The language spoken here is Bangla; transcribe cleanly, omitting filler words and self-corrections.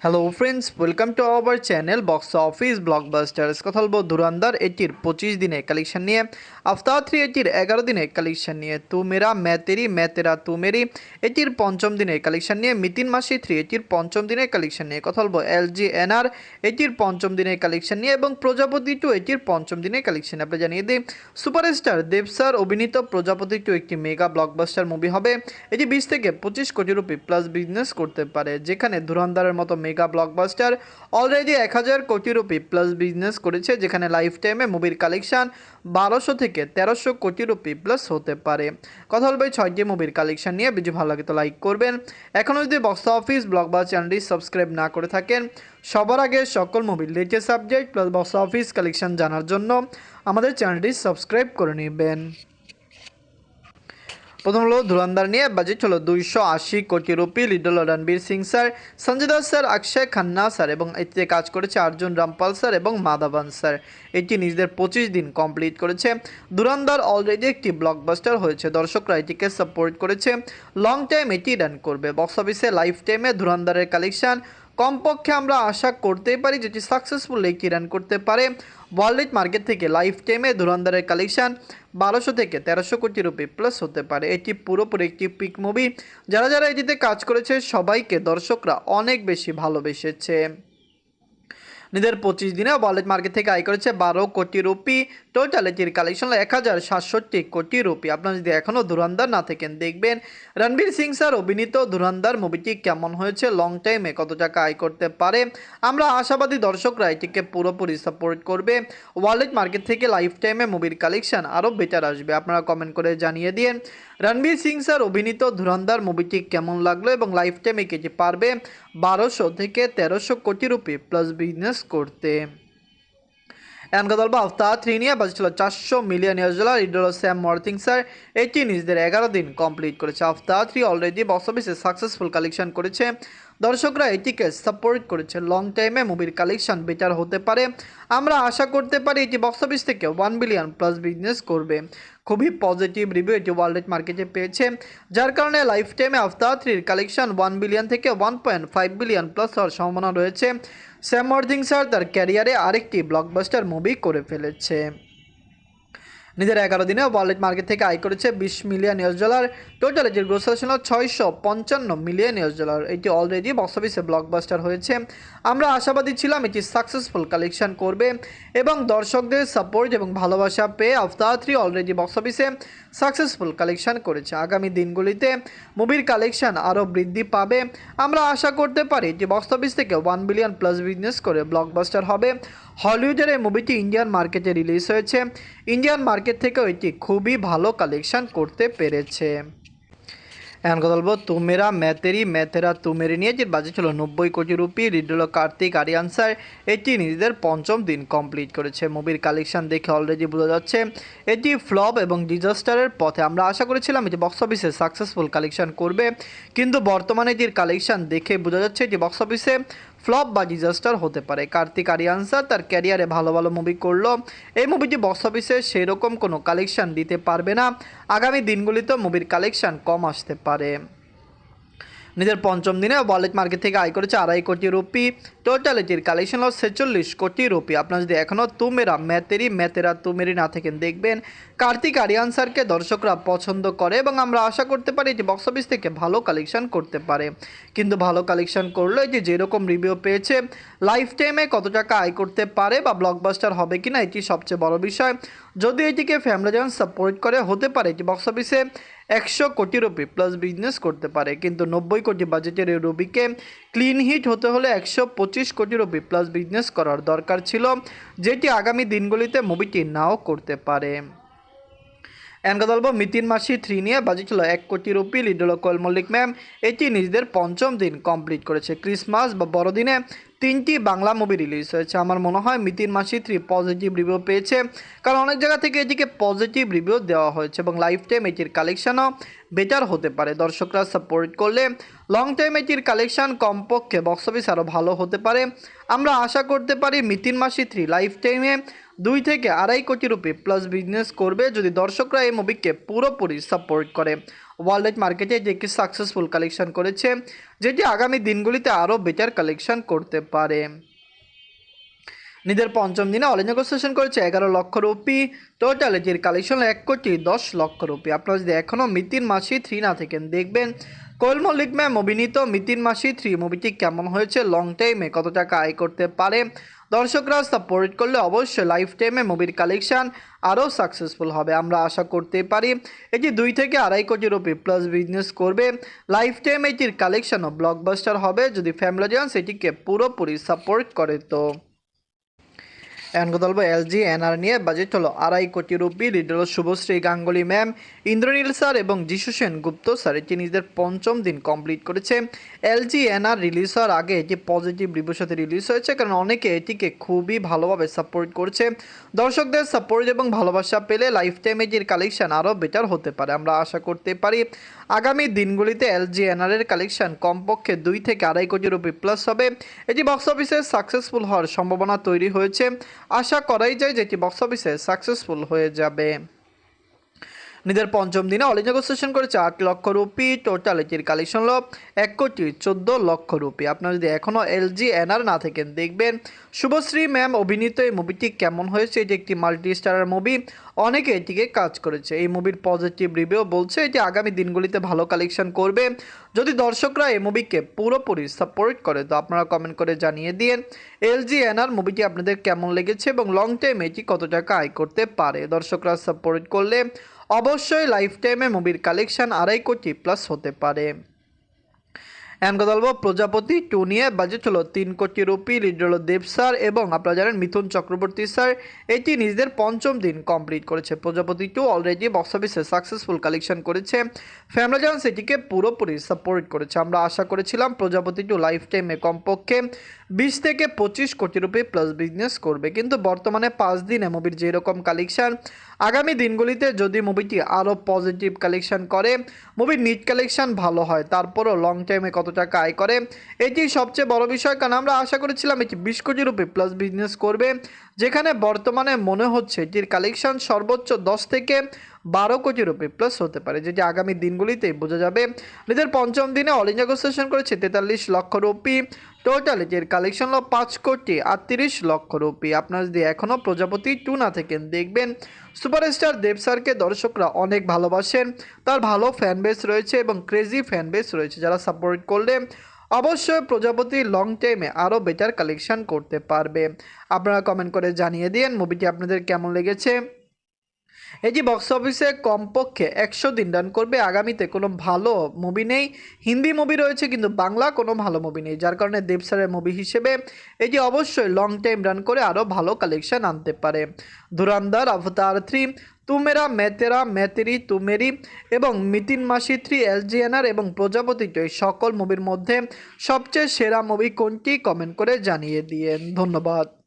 Hello friends, welcome to our channel box office blockbusters. কথা বলবো ধুরন্ধর এটির 25 দিনে কালেকশন নিয়ে, আফতার 3 এটির 11 দিনে কালেকশন নিয়ে, তু মেরা মে তেরি মে তেরা তু মেরি এটির পঞ্চম দিনে কালেকশন নিয়ে, মিতিন মাসি 3 এটির পঞ্চম দিনে কালেকশন নিয়ে, কথা বলবো LGNR এটির পঞ্চম দিনে কালেকশন নিয়ে এবং প্রজাপতি 2 এটির পঞ্চম দিনে কালেকশন। আপনি জানিয়ে দিই, সুপারস্টার দেব স্যার অভিনীত প্রজাপতি 2 একটি মেগা ব্লকবাস্টার মুভি হবে। এটি 20 থেকে 25 কোটি রুপি প্লাস বিজনেস করতে পারে, যেখানে ধুরন্ধরের মতো মেগা ব্লকবাস্টার অলরেডি 1000 কোটি রুপি প্লাস বিজনেস করেছে, যেখানে লাইফ টাইমে মুভির কালেকশন 1200 থেকে 1300 কোটি রুপি প্লাস হতে পারে। কথা বলবো এই 6টি মুভির কালেকশন নিয়ে। ভিডিও ভালো লাগে তো লাইক করবেন। এখনও যদি বক্স অফিস ব্লকবাস্টার চ্যানেলটি সাবস্ক্রাইব না করে থাকেন, সবার আগে সকল মুভির latest subject plus box office collection জানার জন্য আমাদের চ্যানেলটি সাবস্ক্রাইব করে নেবেন। প্রথম হলো ধুরন্ধর নিয়ে। বাজেট হলো 280 কোটি রুপি। লিড হলো রণবীর সিং স্যার, সঞ্জয় দত্ত স্যার, অক্ষয় খান্না স্যার এবং এতে কাজ করেছে অর্জুন রামপাল স্যার এবং মাধবন স্যার। এটি নিজেদের 25 দিন কমপ্লিট করেছে। ধুরন্ধর অলরেডি একটি ব্লকবাস্টার হয়েছে, দর্শকরা এটিকে সাপোর্ট করেছে। লং টাইম এটি রান করবে। বক্স অফিসে লাইফ টাইমে ধুরন্ধরের কালেকশন কমপক্ষে আমরা আশা করতেই পারি যেটি সাকসেসফুল একটি রান করতে পারে। ওয়ার্ল্ড মার্কেট থেকে লাইফ টাইমে ধুরন্ধরের কালেকশন 1200 থেকে 1300 কোটি রুপি প্লাস হতে পারে। এটি পুরোপুরি একটি পিক মুভি। যারা যারা এটিতে কাজ করেছে সবাইকে দর্শকরা অনেক বেশি ভালোবেসেছে। নিজের 25 দিনে ওয়ার্ল্ড মার্কেট থেকে আয় করেছে 12 কোটি রুপি। টোটাল এটির কালেকশন 1067 কোটি রুপি। আপনারা যদি এখনও ধুরন্ধর না থাকেন, দেখবেন রণবীর সিং স্যার অভিনীত ধুরন্ধর মুভিটি কেমন হয়েছে, লং টাইমে কত টাকা আয় করতে পারে। আমরা আশাবাদী দর্শকরা এটিকে পুরোপুরি সাপোর্ট করবে। ওয়ার্ল্ড মার্কেট থেকে লাইফ টাইমে মুভির কালেকশন আরও বেটার আসবে। আপনারা কমেন্ট করে জানিয়ে দিন রণবীর সিং স্যার অভিনীত ধুরন্ধর মুভিটি কেমন লাগলো এবং লাইফ টাইমে কেটি পারবে 1200 থেকে 1300 কোটি রুপি প্লাস বিজনেস করতে। এখন কথা বলবো আফতার 3 নিয়ে। বাজেট ছিল $400 মিলিয়ন। লিড হলো স্যাম ওয়ার্থিং স্যার। এটি নিজেদের 11 দিন কমপ্লিট করেছে। আফতার 3 অলরেডি বক্স অফিসে সাকসেসফুল কালেকশন করেছে, দর্শকরা এটিকে সাপোর্ট করেছে। লং টাইমে মুভির কালেকশন বেটার হতে পারে। আমরা আশা করতে পারি এটি বক্স অফিস থেকে 1 বিলিয়ন প্লাস বিজনেস করবে। খুবই পজিটিভ রিভিউ এটি ওয়ার্ল্ড মার্কেটে পেয়েছে, যার কারণে লাইফ টাইমে আফতার 3 কালেকশন 1 বিলিয়ন থেকে 1.5 বিলিয়ন প্লাস হওয়ার সম্ভাবনা রয়েছে। স্যাম ওয়ার্থিং স্যার তার ক্যারিয়ারে আরেকটি ব্লকবাস্টার মুভি করে ফেলেছে। নিজের 11 দিনে ওয়ার্ল্ড মার্কেট থেকে আয় করেছে $20 মিলিয়ন। টোটাল এটির গ্রোস ছিল $655 মিলিয়ন। এটি অলরেডি বক্স অফিসে ব্লকবাস্টার হয়েছে। আমরা আশাবাদী ছিলাম এটি সাকসেসফুল কালেকশন করবে এবং দর্শকদের সাপোর্ট এবং ভালোবাসা পেয়ে আফতার 3 অলরেডি বক্স অফিসে সাকসেসফুল কালেকশন করেছে। আগামী দিনগুলিতে মুভির কালেকশন আরও বৃদ্ধি পাবে। আমরা আশা করতে পারি এটি বক্স অফিস থেকে 1 বিলিয়ন প্লাস বিজনেস করে ব্লকবাস্টার হবে। হলিউডের এই মুভিটি ইন্ডিয়ান মার্কেটে রিলিজ হয়েছে। ইন্ডিয়ান মার্কেট থেকেও এটি খুবই ভালো কালেকশন করতে পেরেছে। এখন কথা বলবো তুমেরা ম্যাতেরি ম্যাথেরা তুমেরি নিয়ে, যে বাজেট ছিল 90 কোটি রুপি। লিড হলো কার্তিক আরিয়ান স্যার। এটি নিজেদের পঞ্চম দিন কমপ্লিট করেছে। মুভির কালেকশন দেখে অলরেডি বোঝা যাচ্ছে এটি ফ্লপ এবং ডিজাস্টারের পথে। আমরা আশা করেছিলাম এটি বক্স অফিসে সাকসেসফুল কালেকশন করবে, কিন্তু বর্তমানে এটির কালেকশন দেখে বোঝা যাচ্ছে এটি বক্স অফিসে ফ্লপ বা ডিজাস্টার হতে পারে। কার্তিক আরিয়ান স্যার তার ক্যারিয়ারে ভালো ভালো মুভি করলো, এই মুভিটি বক্স অফিসে সেরকম কোনো কালেকশন দিতে পারবে না। আগামী দিনগুলিতে মুভির কালেকশন কম আসতে পারে। নিজের পঞ্চম দিনে ওয়ার্ল্ড মার্কেট থেকে আয় করেছে 2.5 কোটি রুপি। টোটাল এটির কালেকশন হল 46 কোটি রুপি। আপনারা যদি এখনও তুমেরা ম্যাতেরি ম্যাতেরা তুমেরি না থাকেন, দেখবেন কার্তিক আরিয়ান স্যারকে দর্শকরা পছন্দ করে এবং আমরা আশা করতে পারি এটি বক্স অফিস থেকে ভালো কালেকশন করতে পারে। কিন্তু ভালো কালেকশন করলো এটি যেরকম রিভিউ পেয়েছে, লাইফ টাইমে কত টাকা আয় করতে পারে বা ব্লকবাস্টার হবে কিনা এটি সবচেয়ে বড় বিষয়। যদি এটিকে ফ্যামিলি যেমন সাপোর্ট করে, হতে পারে এটি বক্স অফিসে 100 কোটি রুপি প্লাস বিজনেস করতে পারে। কিন্তু 90 কোটি বাজেটের এই রুবিকে ক্লিন হিট হতে হলে 125 কোটি রুপি প্লাস বিজনেস করার দরকার ছিল, যেটি আগামী দিনগুলিতে মুভিটি নাও করতে পারে। এখন কথা বলবো মিতিন মাসি 3 নিয়ে। বাজেট ছিল 1 কোটি রুপি। লিড হলো কোয়েল মল্লিক ম্যাম। এটি নিজেদের পঞ্চম দিন কমপ্লিট করেছে। ক্রিসমাস বা বড়দিনে 3টি বাংলা মুভি রিলিজ হয়েছে। আমার মনে হয় মিতিন মাসি 3 পজিটিভ রিভিউ পেয়েছে, কারণ অনেক জায়গা থেকে এটিকে পজিটিভ রিভিউ দেওয়া হয়েছে এবং লাইফ টাইম এটির কালেকশনও বেটার হতে পারে। দর্শকরা সাপোর্ট করলে লং টাইম এটির কালেকশন কমপক্ষে বক্স অফিস আরও ভালো হতে পারে। আমরা আশা করতে পারি মিতিন মাসি 3 লাইফ টাইমে 2 থেকে 2.5 কোটি রুপি প্লাস বিজনেস করবে, যদি দর্শকরা এই মুভিকে পুরোপুরি সাপোর্ট করে। ওয়ার্ল্ড মার্কেটে এটি একটি সাকসেসফুল কালেকশন করেছে, যেটি আগামী দিনগুলিতে আরও বেটার কালেকশন করতে পারে। নিজের পঞ্চম দিনে অল ইন্ডিয়া সেশন করেছে 11 লক্ষ রুপি। টোটাল এটির কালেকশন 1,10,00,000 রুপি। আপনারা যদি এখনও মিতিন মাসি 3 না থাকেন, দেখবেন কোয়েল মল্লিক ম্যাম অভিনীত মিতিন মাসি 3 মুভিটি কেমন হয়েছে, লং টাইমে কত টাকা আয় করতে পারে। দর্শকরা সাপোর্ট করলে অবশ্যই লাইফ টাইমে মুভির কালেকশন আরও সাকসেসফুল হবে। আমরা আশা করতে পারি এটি 2 থেকে 2.5 কোটি রুপি প্লাস বিজনেস করবে। লাইফ টাইম এটির কালেকশনও ব্লকবাস্টার হবে যদি ফ্যামিলি অডিয়েন্স এটিকে পুরোপুরি সাপোর্ট করে। তো এখন কথা বলবো এলজি এনআর নিয়ে। বাজেট হলো 2.5 কোটি রুপি। লিড হলো শুভশ্রী গাঙ্গুলি ম্যাম, ইন্দ্রনীল স্যার এবং যিশু সেন গুপ্ত স্যার। এটি নিজেদের পঞ্চম দিন কমপ্লিট করেছে। এলজি এনআর রিলিজ হওয়ার আগে এটি পজিটিভ রিভিউর সাথে রিলিজ হয়েছে, কারণ অনেকে এটিকে খুবই ভালোভাবে সাপোর্ট করছে। দর্শকদের সাপোর্ট এবং ভালোবাসা পেলে লাইফ টাইম এটির কালেকশন আরও বেটার হতে পারে। আমরা আশা করতে পারি আগামী দিনগুলিতে এলজি এনআর এর কালেকশন কমপক্ষে 2 থেকে 2.5 কোটি রুপি প্লাস হবে। এটি বক্স অফিসে সাকসেসফুল হওয়ার সম্ভাবনা তৈরি হয়েছে। আশা করাই যায় যেটি বক্স অফিসে সাকসেসফুল হয়ে যাবে। নিজের পঞ্চম দিনে অল ইন্ডিয়া সেশন করেছে 8 লক্ষ রুপি। টোটাল এটির কালেকশন হলো 1,14,00,000 রুপি। আপনারা যদি এখনও এলজি এনআর না থাকেন, দেখবেন শুভশ্রী ম্যাম অভিনীত এই মুভিটি কেমন হয়েছে। এটি একটি মাল্টি স্টারার মুভি, অনেকে এটিকে কাজ করেছে। এই মুভির পজিটিভ রিভিউ বলছে এটি আগামী দিনগুলিতে ভালো কালেকশন করবে যদি দর্শকরা এই মুভিকে পুরোপুরি সাপোর্ট করে। তো আপনারা কমেন্ট করে জানিয়ে দিন এলজি এনআর মুভিটি আপনাদের কেমন লেগেছে এবং লং টাইম এটি কত টাকা আয় করতে পারে। দর্শকরা সাপোর্ট করলে অবশ্যই লাইফ টাইমে মুভির কালেকশন 2.5 কোটি প্লাস হতে পারে। এখন কথা বলবো প্রজাপতি 2 নিয়ে। বাজেট হলো 3 কোটি রুপি। লিড হলো দেব স্যার এবং আপনারা জানেন মিথুন চক্রবর্তী স্যার। এটি নিজেদের পঞ্চম দিন কমপ্লিট করেছে। প্রজাপতি 2 অলরেডি বক্স অফিসে সাকসেসফুল কালেকশন করেছে। ফ্যামিলি অডিয়েন্স এটিকে পুরোপুরি সাপোর্ট করেছে। আমরা আশা করেছিলাম প্রজাপতি 2 লাইফ টাইমে কমপক্ষে 20 থেকে 25 কোটি রুপি প্লাস বিজনেস করবে, কিন্তু বর্তমানে 5 দিনে মুভির যেরকম কালেকশন, আগামী দিনগুলিতে যদি মুভিটি আরও পজিটিভ কালেকশন করে, মুভির নিট কালেকশন ভালো হয়, তারপরও লং টাইমে কত টাকা আয় করে, এটি সবচেয়ে বড় বিষয়। কারণ আমরা আশা করেছিলাম এটি 20 কোটি রুপি প্লাস বিজনেস করবে, যেখানে বর্তমানে মনে হচ্ছে এটির কালেকশন সর্বোচ্চ 10 থেকে 12 কোটি রুপি প্লাস হতে পারে, যেটি আগামী দিনগুলিতেই বোঝা যাবে। নিজের পঞ্চম দিনে অল ইন্ডিয়া সেশন করেছে 43 লক্ষ রুপি। টোটাল এটির কালেকশন হলো 5,38,00,000 রুপি। আপনারা যদি এখনও প্রজাপতি 2 না থাকেন, দেখবেন সুপারস্টার দেব স্যারকে দর্শকরা অনেক ভালোবাসেন। তার ভালো ফ্যান বেস রয়েছে এবং ক্রেজি ফ্যান বেস রয়েছে, যারা সাপোর্ট করলে অবশ্যই প্রজাপতি লং টাইমে আরও বেটার কালেকশন করতে পারবে। আপনারা কমেন্ট করে জানিয়ে দিন মুভিটি আপনাদের কেমন লেগেছে। এটি বক্স অফিসে কমপক্ষে 100 দিন রান করবে। আগামীতে কোনো ভালো মুভি নেই। হিন্দি মুভি রয়েছে কিন্তু বাংলা কোনো ভালো মুভি নেই, যার কারণে দেব স্যারের মুভি হিসেবে এটি অবশ্যই লং টাইম রান করে আরও ভালো কালেকশন আনতে পারে। ধুরন্ধর, অবতার 3, তু মেরা मैं तेरा मैं तेरी तू मेरी এবং মিতিন মাসি 3, এলজি এনআর এবং প্রজাপতি 2 এই সকল মুভির মধ্যে সবচেয়ে সেরা মুভি কোনটি কমেন্ট করে জানিয়ে দিয়েন। ধন্যবাদ।